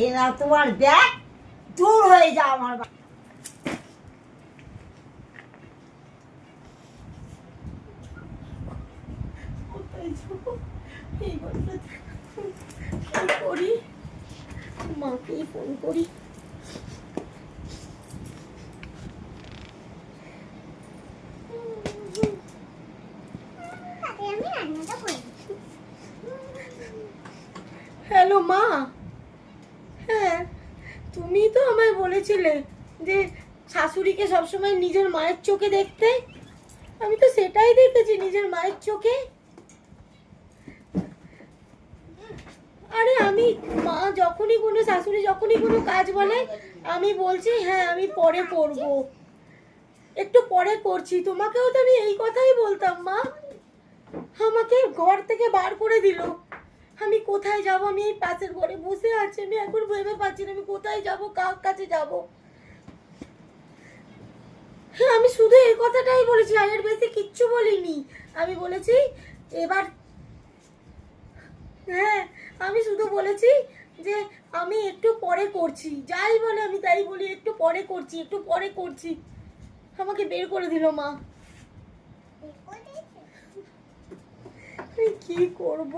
এই না তোমার ব্যাগ, দূর হয়ে যাও আমার কোথায় যাবো এই করি, মাকেই ফোন করি। হ্যালো মা। হ্যাঁ, তুমি তো আমায় বলেছিলে যে শাশুড়িকে সবসময় নিজের মায়ের চোখে দেখতে। আমি তো সেটাই দেখেছি নিজের মায়ের চোখে। আরে আমি মা যখনই কোনো শাশুড়ি যখনই কোনো কাজ বলে আমি বলছি হ্যাঁ আমি পরে করব, একটু পরে করছি। তোমাকেও তো আমি এই কথাই বলতাম মা। আমাকে ঘর থেকে বার করে দিল। আমি কোথায় যাব? আমি এই পাশের ঘরে বসে আছি, আমি এখন ভেবে পাচ্ছি না আমি কোথায় যাব, কার কাছে যাব। হ্যাঁ আমি শুধু এই কথাটাই বলেছি, এর বেশি কিচ্ছু বলিনি। আমি বলেছি এবার, হ্যাঁ আমি শুধু বলেছি যে আমি একটু পরে করছি, যাই বলে আমি তাই বলি একটু পরে করছি, একটু পরে করছি। আমাকে বের করে দিল মা। আমি কি করব?